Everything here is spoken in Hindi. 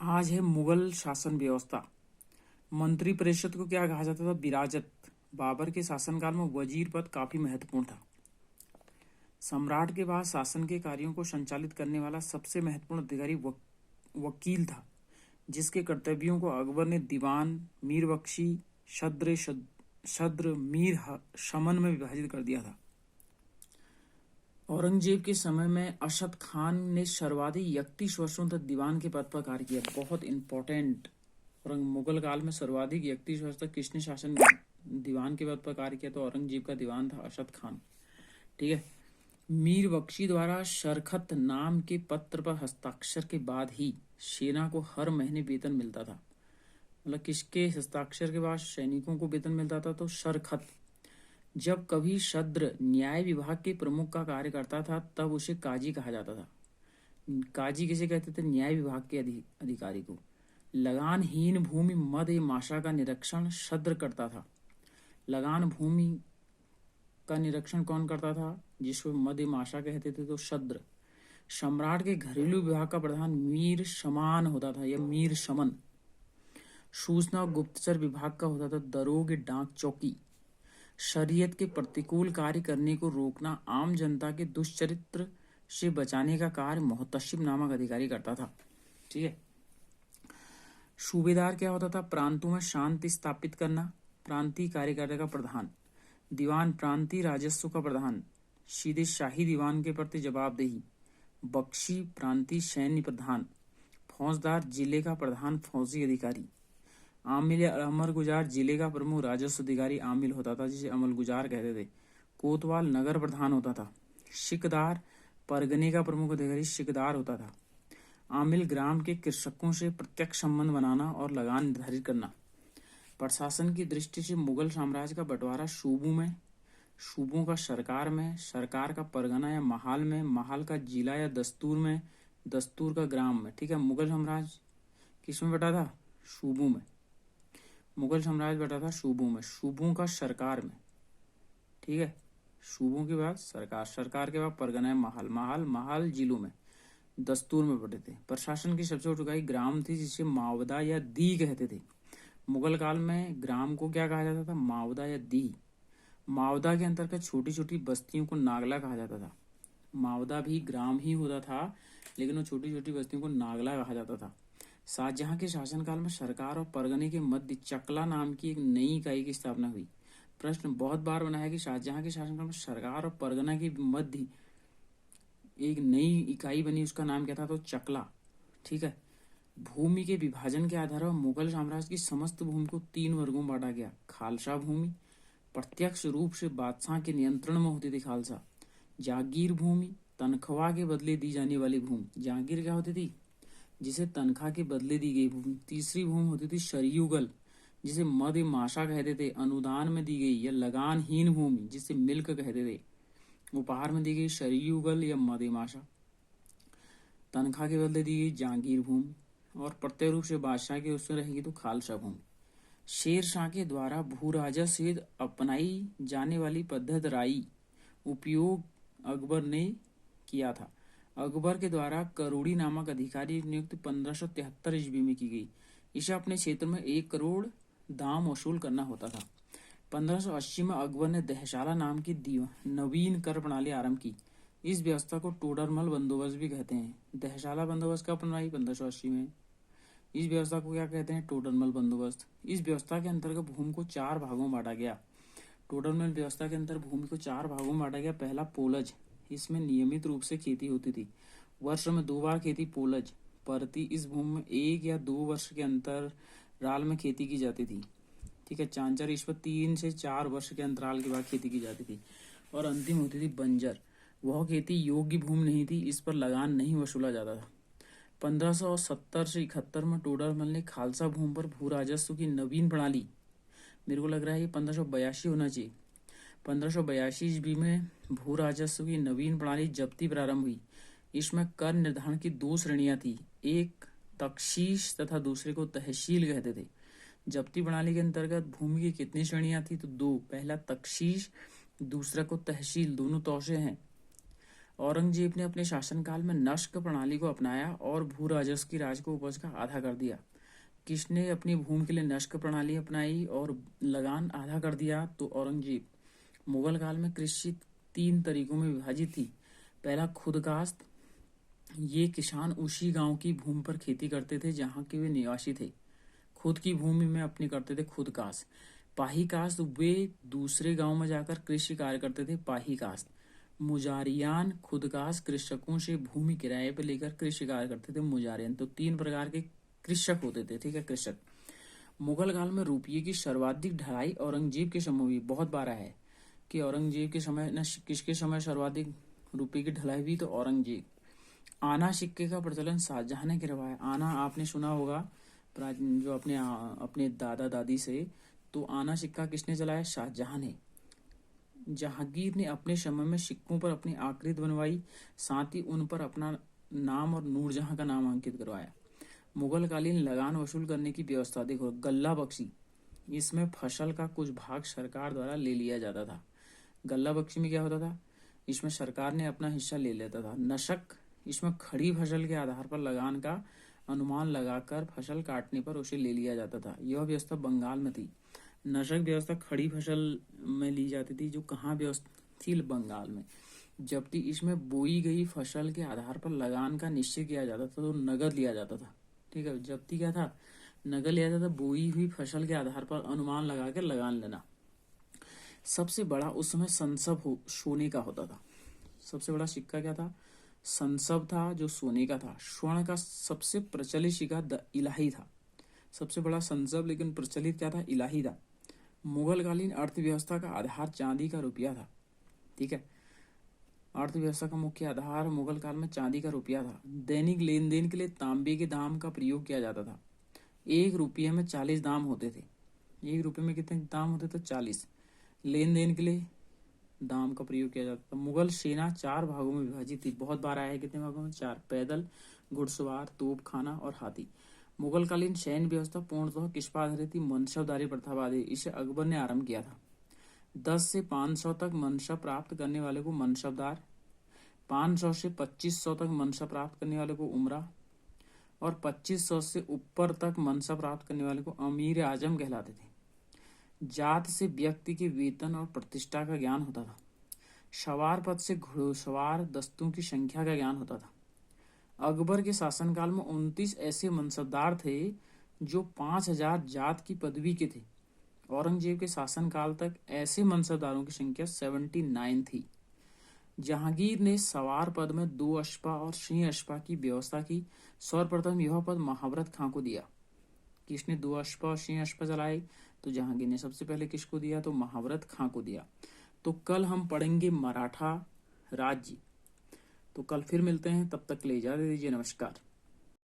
आज है मुगल शासन व्यवस्था। मंत्री परिषद को क्या कहा जाता था? विराजत। बाबर के शासनकाल में वजीर पद काफी महत्वपूर्ण था। सम्राट के बाद शासन के कार्यों को संचालित करने वाला सबसे महत्वपूर्ण अधिकारी वकील था, जिसके कर्तव्यों को अकबर ने दीवान, मीर बख्शी, शद्र, शमन में विभाजित कर दिया था। औरंगजेब के समय में अरशद खान ने सर्वाधिक 31 वर्षों तक दीवान के पद पर कार्य किया। बहुत इंपॉर्टेंट। और मुगल काल में सर्वाधिक 31 वर्ष तक किसने शासन दीवान के पद पर कार्य किया? तो औरंगजेब का दीवान था अरशद खान। ठीक है। मीर बख्शी द्वारा शरखत नाम के पत्र पर हस्ताक्षर के बाद ही सेना को हर महीने वेतन मिलता था। मतलब किसके हस्ताक्षर के बाद सैनिकों को वेतन मिलता था? तो शरखत। जब कभी शद्र न्याय विभाग के प्रमुख का कार्य करता था तब उसे काजी कहा जाता था। काजी किसे कहते थे? न्याय विभाग के अधिकारी को। लगानहीन भूमि मध्य माशा का निरीक्षण शद्र करता था। लगान भूमि का निरीक्षण कौन करता था? जिसको मध्य माशा कहते थे, तो शद्र। सम्राट के घरेलू विभाग का प्रधान मीर शमान होता था या मीर शमन। सूचना और गुप्तचर विभाग का होता था दरोग डाक चौकी। शरीयत के प्रतिकूल कार्य करने को रोकना, आम जनता के दुष्चरित्र से बचाने का कार्य मोहतशिम नामक अधिकारी करता था। ठीक है। सूबेदार क्या होता था? प्रांतों में शांति स्थापित करना, प्रांतीय कार्यकर्ता का प्रधान। दीवान प्रांतीय राजस्व का प्रधान, सीधे शाही दीवान के प्रति जवाबदेही। बख्शी प्रांतीय सैन्य प्रधान। फौजदार जिले का प्रधान फौजी अधिकारी। आमिल या अमलगुजार जिले का प्रमुख राजस्व अधिकारी आमिल होता था, जिसे अमलगुजार कहते थे। कोतवाल नगर प्रधान होता था। सिकदार परगने का प्रमुख अधिकारी सिकदार होता था। आमिल ग्राम के कृषकों से प्रत्यक्ष संबंध बनाना और लगान निर्धारित करना। प्रशासन की दृष्टि से मुगल साम्राज्य का बंटवारा सूबों में, सूबों का सरकार में, सरकार का परगना या महाल में, महाल का जिला या दस्तूर में, दस्तूर का ग्राम में। ठीक है। मुगल साम्राज्य किसमें बटा था? सूबों में। मुगल साम्राज्य बटा था सूबों में, सूबों का सरकार में। ठीक है। सूबों के बाद सरकार, सरकार के बाद परगना है महाल, महाल जिलों में, दस्तूर में बटे थे। प्रशासन की सबसे ऊंची इकाई ग्राम थी, जिसे मावदा या दी कहते थे। मुगल काल में ग्राम को क्या कहा जाता था? मावदा या दी। मावदा के अंतर्गत छोटी छोटी बस्तियों को नागला कहा जाता था। मावदा भी ग्राम ही होता था, लेकिन वो छोटी छोटी बस्तियों को नागला कहा जाता था। शाहजहां के शासनकाल में सरकार और परगने के मध्य चकला नाम की एक नई इकाई की स्थापना हुई। प्रश्न बहुत बार बना है कि शाहजहां के शासनकाल में सरकार और परगना के मध्य एक नई इकाई बनी, उसका नाम क्या था? तो चकला। ठीक है। भूमि के विभाजन के आधार पर मुगल साम्राज्य की समस्त भूमि को 3 वर्गों में बांटा गया। खालसा भूमि, प्रत्यक्ष रूप से बादशाह के नियंत्रण में होती थी खालसा। जागीर भूमि, तनख्वाह के बदले दी जाने वाली भूमि। जागीर क्या होती थी? जिसे तनख्वाह के बदले दी गई भूमि। तीसरी भूमि होती थी शरयुगल, जिसे मध्य माशा कहते थे, अनुदान में दी गई। या लगानहीन भूमि, जिसे मिल्क कहते थे, उपहार में दी गई। शरयुगल या मध्य माशा। तनख्वाह के बदले दी गई जागीर भूमि, और प्रत्यय रूप से बादशाह के उसमें रहेगी तो खालसा भूमि। शेर शाह के द्वारा भू राजस्व सहित अपनाई जाने वाली पद्धति राई उपयोग अकबर ने किया था। अकबर के द्वारा करोड़ी नामक अधिकारी नियुक्त 1573 ईस्वी में की गई। इसे अपने क्षेत्र में 1 करोड़ दाम वसूल करना होता था। 1580 में अकबर ने दहशाला नाम की नवीन कर प्रणाली आरंभ की। इस व्यवस्था को टोडरमल बंदोबस्त भी कहते हैं। दहशाला बंदोबस्त कब बनवाई? 1580 में। इस व्यवस्था को क्या कहते हैं? टोडरमल बंदोबस्त। इस व्यवस्था के अंतर्गत भूमि को 4 भागों में बांटा गया। टोडरमल व्यवस्था के अंतर्गत भूमि को 4 भागों में बांटा गया। पहला पोलज, इसमें नियमित रूप से खेती होती थी। वर्ष में 2 बार खेती पोलज परती। इस भूमि में 1 या 2 वर्ष के अंतराल में खेती की जाती थी। ठीक है। चांचर, इस पर 3 से 4 वर्ष के अंतराल के बाद खेती की जाती थी। और अंतिम होती थी बंजर, वह खेती योग्य भूमि नहीं थी, इस पर लगान नहीं वसूला जाता था। 1570 से 71 में टोडरमल ने खालसा भूमि पर भू राजस्व की नवीन प्रणाली, मेरे को लग रहा है ये 1582 होना चाहिए, 1582 ईस्वी में भू राजस्व की नवीन प्रणाली जब्ती प्रारंभ हुई। इसमें कर निर्धारण की 2 श्रेणियां थी, एक तख्शीश तथा दूसरे को तहसील कहते थे। जब्ती प्रणाली के अंतर्गत भूमि की कितनी श्रेणियां थी? तो 2। पहला तख्शीश, दूसरा को तहसील, दोनों तौसे हैं। औरंगजेब ने अपने शासनकाल में नस्क प्रणाली को अपनाया और भू राजस्व की राज को उपज का आधा कर दिया। किसने अपनी भूमि के लिए नस्क प्रणाली अपनाई और लगान आधा कर दिया? तो औरंगजेब। मुगल काल में कृषि 3 तरीकों में विभाजित थी। पहला खुदकास्ट, ये किसान उसी गांव की भूमि पर खेती करते थे जहां के वे निवासी थे। खुद की भूमि में अपनी करते थे खुदकास्ट। पाही कास्ट, वे दूसरे गांव में जाकर कृषि कार्य करते थे, पाही कास्ट। मुजारियान खुदकास्ट, कृषकों से भूमि किराए पर लेकर कृषि कार्य करते थे, मुजारियान। तो 3 प्रकार के कृषक होते थे, ठीक है, कृषक। मुगल काल में रुपये की सर्वाधिक ढलाई औरंगजेब के समय हुई। बहुत बार है कि औरंगजेब के समय न किसके समय सर्वाधिक रुपये की ढलाई हुई? तो औरंगजेब। आना सिक्के का प्रचलन शाहजहां ने करवाया। आना आपने सुना होगा जो अपने दादा दादी से। तो आना सिक्का किसने चलाया? शाहजहां ने। जहांगीर ने अपने समय में सिक्कों पर अपनी आकृति बनवाई, साथ ही उन पर अपना नाम और नूरजहां का नाम अंकित करवाया। मुगल कालीन लगान वसूल करने की व्यवस्था देखो। गल्ला बख्शी, इसमें फसल का कुछ भाग सरकार द्वारा ले लिया जाता था। गल्ला बख्शी में क्या होता था? इसमें सरकार ने अपना हिस्सा ले लेता था। नशक, इसमें खड़ी फसल के आधार पर लगान का अनुमान लगाकर फसल काटने पर उसे ले लिया जाता था। यह व्यवस्था बंगाल में थी। नशक व्यवस्था खड़ी फसल में ली जाती थी, जो कहाँ व्यवस्था थी? बंगाल में। जबकि इसमें बोई गई फसल के आधार पर लगान का निश्चय किया जाता था, तो नगद लिया जाता था, ठीक है। जब्ती क्या था? नगद लिया जाता था। बोई हुई फसल के आधार पर अनुमान लगा कर लगान लेना। सबसे बड़ा उस समय संसव सोने का होता था। सबसे बड़ा सिक्का क्या था? संसव था, जो सोने का था। स्वर्ण का सबसे प्रचलित सिक्का इलाही था। सबसे बड़ा संसव, लेकिन प्रचलित क्या था? इलाही था। मुगलकालीन अर्थव्यवस्था का आधार चांदी का रुपया था, ठीक है। अर्थव्यवस्था का मुख्य आधार मुगल काल में चांदी का रुपया था। दैनिक लेन देन के लिए तांबे के दाम का प्रयोग किया जाता था। 1 रुपये में 40 दाम होते थे। 1 रुपये में कितने दाम होते थे? 40। लेन देन के लिए दाम का प्रयोग किया जाता था। मुगल सेना 4 भागों में विभाजित थी। बहुत बार आया है, कितने भागों में? 4। पैदल, घुड़सवार, तोपखाना और हाथी। मुगलकालीन सैन्य व्यवस्था पूर्णतः किस पर आधारित थी? मनसबदारी प्रथावादी। इसे अकबर ने आरंभ किया था। 10 से 500 तक मनसब प्राप्त करने वाले को मनसबदार, 500 से 2500 तक मनसब प्राप्त करने वाले को उमरा, और 2500 से ऊपर तक मनसब प्राप्त करने वाले को अमीर आजम कहलाते थे। जात से व्यक्ति के वेतन और प्रतिष्ठा का ज्ञान होता था। सवार पद से घुड़सवार दस्तों की संख्या का ज्ञान होता था। अकबर के शासनकाल में 29 ऐसे मनसबदार थे जो 5000 जात की पदवी के थे। औरंगजेब के शासनकाल तक ऐसे मनसबदारों की संख्या 79 थी। जहांगीर ने सवार पद में 2 अश्पा और सिंह अश्पा की व्यवस्था की। सर्वप्रथम यह पद महाव्रत खां को दिया। किसने 2 अश्पा और सिंह अश्पा चलाए? तो जहांगीर ने। सबसे पहले किसको दिया? तो महाव्रत खां को दिया। तो कल हम पढ़ेंगे मराठा राज्य। तो कल फिर मिलते हैं, तब तक के लिए इजाजत दीजिए, नमस्कार।